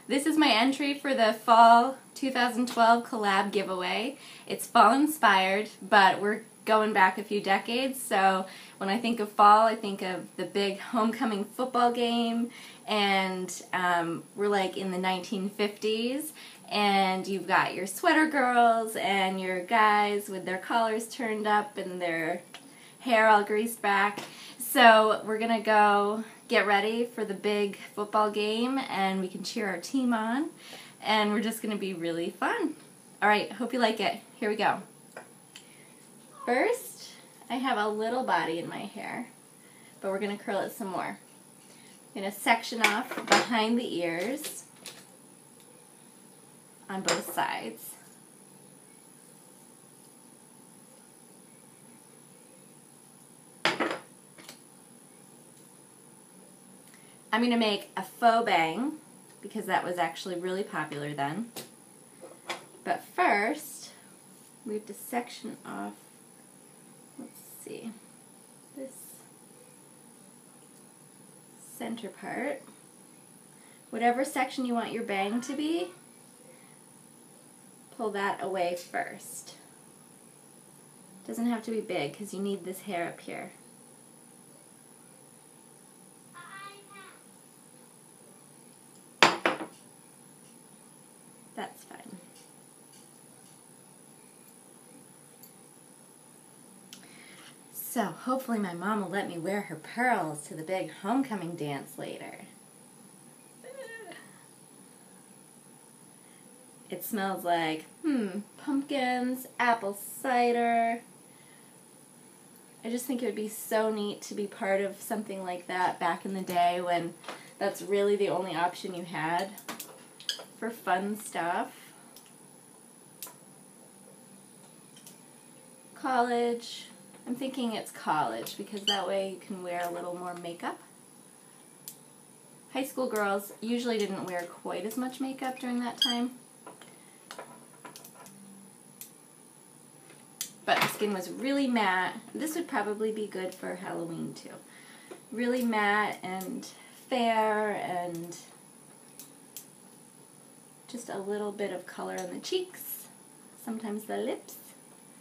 This is my entry for the Fall 2012 Collab giveaway. It's fall inspired, but we're going back a few decades, so when I think of fall, I think of the big homecoming football game, and we're like in the 1950s, and you've got your sweater girls and your guys with their collars turned up and their hair all greased back. So we're gonna go get ready for the big football game, and we can cheer our team on, and we're just gonna be really fun. Alright, hope you like it. Here we go. First, I have a little body in my hair, but we're gonna curl it some more. I'm gonna section off behind the ears on both sides. I'm going to make a faux bang, because that was actually really popular then. But first, we have to section off, let's see, this center part. Whatever section you want your bang to be, pull that away first. Doesn't have to be big, because you need this hair up here. That's fine. So hopefully my mom will let me wear her pearls to the big homecoming dance later. It smells like, pumpkins, apple cider. I just think it would be so neat to be part of something like that back in the day when that's really the only option you had for fun stuff. College. I'm thinking it's college because that way you can wear a little more makeup. High school girls usually didn't wear quite as much makeup during that time. But the skin was really matte. This would probably be good for Halloween too. Really matte and fair, and just a little bit of color on the cheeks, sometimes the lips.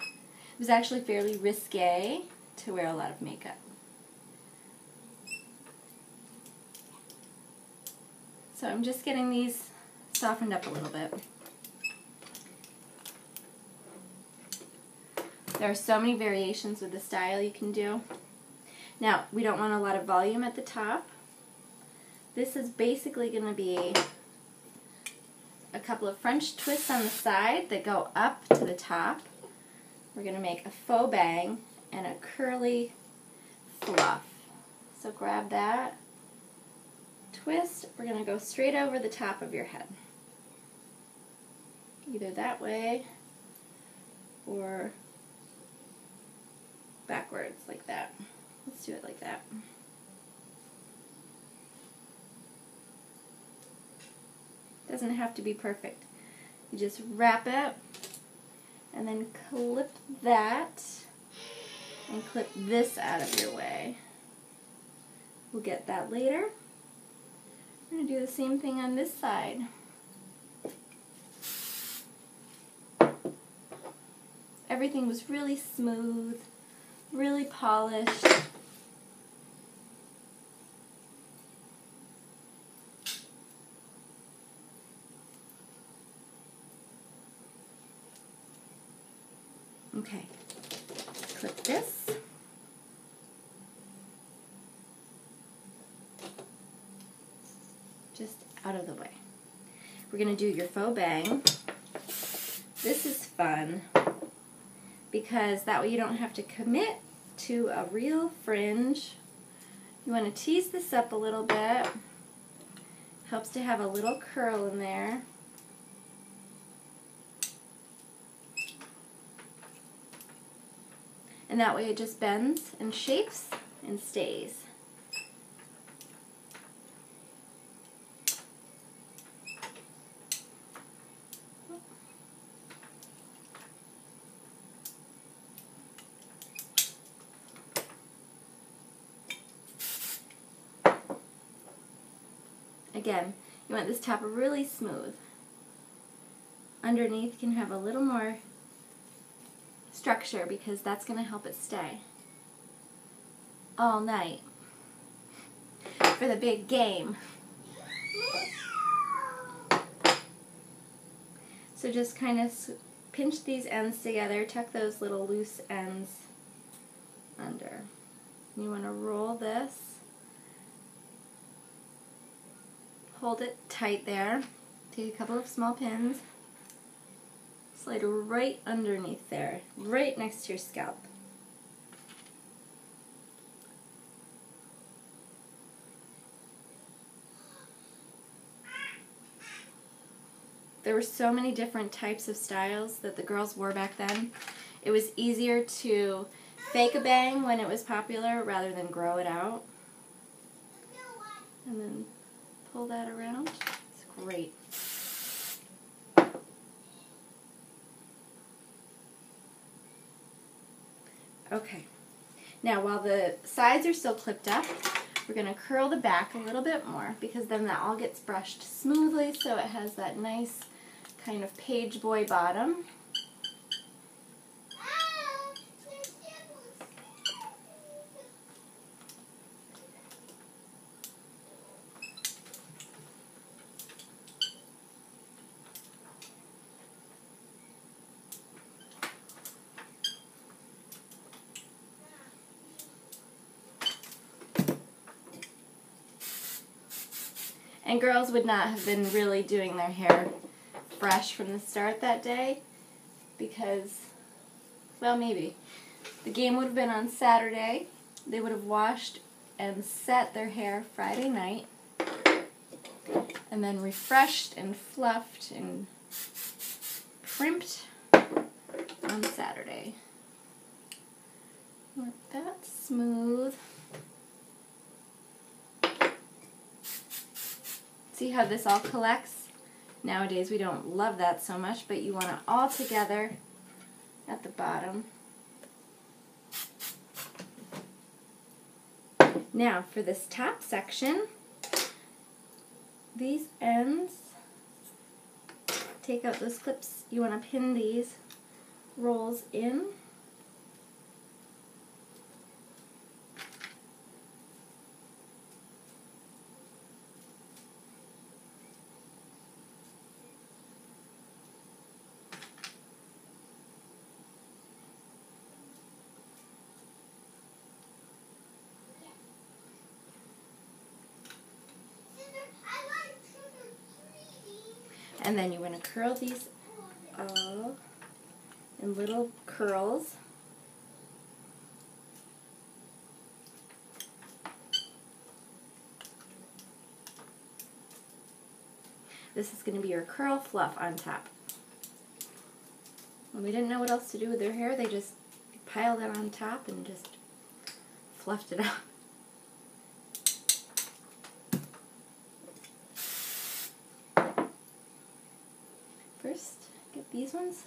It was actually fairly risque to wear a lot of makeup. So I'm just getting these softened up a little bit. There are so many variations with the style you can do. Now, we don't want a lot of volume at the top. This is basically going to be a couple of French twists on the side that go up to the top. We're going to make a faux bang and a curly fluff. So grab that, twist, we're going to go straight over the top of your head. Either that way or backwards like that. Let's do it like that. Doesn't have to be perfect. You just wrap it and then clip that and clip this out of your way. We'll get that later. We're going to do the same thing on this side. Everything was really smooth, really polished. Okay, clip this. Just out of the way. We're going to do your faux bang. This is fun because that way you don't have to commit to a real fringe. You want to tease this up a little bit. Helps to have a little curl in there. And that way it just bends and shapes and stays. Again, You want this top really smooth. Underneath you can have a little more structure because that's going to help it stay all night for the big game. So just kind of pinch these ends together, tuck those little loose ends under. You want to roll this, hold it tight there, take a couple of small pins, slide right underneath there, right next to your scalp. There were so many different types of styles that the girls wore back then. It was easier to fake a bang when it was popular rather than grow it out. And then pull that around. It's great. Okay. Now while the sides are still clipped up, we're going to curl the back a little bit more because then that all gets brushed smoothly so it has that nice kind of page boy bottom. And girls would not have been really doing their hair fresh from the start that day because, well, maybe. The game would have been on Saturday. They would have washed and set their hair Friday night and then refreshed and fluffed and crimped on Saturday. Want that smooth. See how this all collects? Nowadays we don't love that so much, but you want it all together at the bottom. Now for this top section, these ends, take out those clips. You want to pin these rolls in. And then you want to curl these all in little curls. This is going to be your curl fluff on top. When we didn't know what else to do with their hair, they just piled it on top and just fluffed it up. First, get these ones.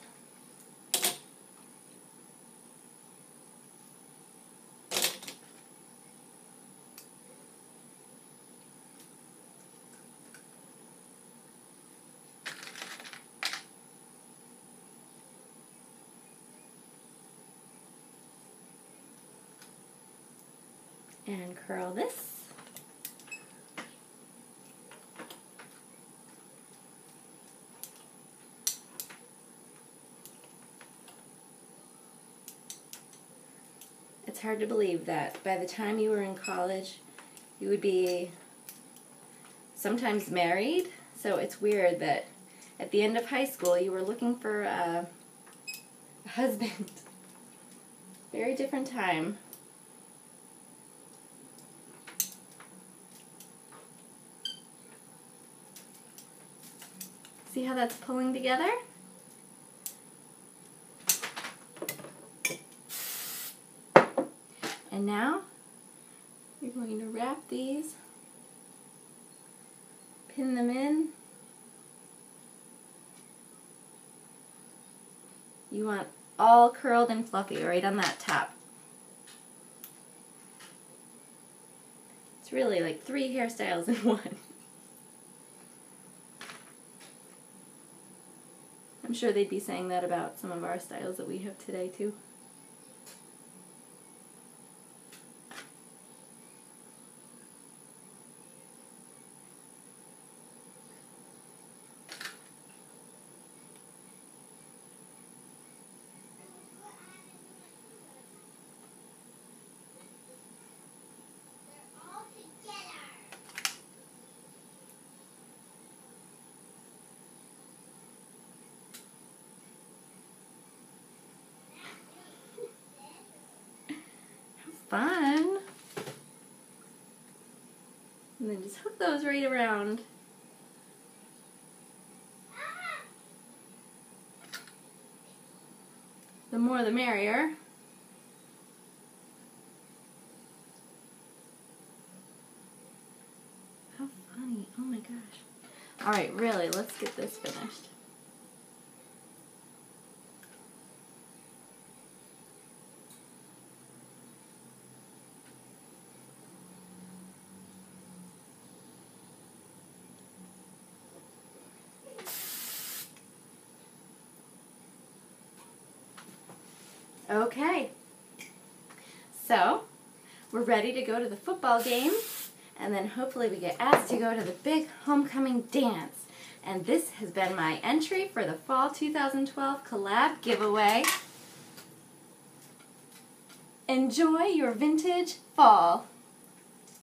And curl this. It's hard to believe that by the time you were in college, you would be sometimes married. So it's weird that at the end of high school, you were looking for a husband. Very different time. See how that's pulling together? And now you're going to wrap these, pin them in. You want all curled and fluffy right on that top. It's really like 3 hairstyles in one. I'm sure they'd be saying that about some of our styles that we have today too. Fun. And then just hook those right around. The more the merrier. How funny. Oh my gosh. Alright, really, let's get this finished. Okay, so we're ready to go to the football game, and then hopefully we get asked to go to the big homecoming dance. And this has been my entry for the Fall 2012 Collab giveaway. Enjoy your vintage fall.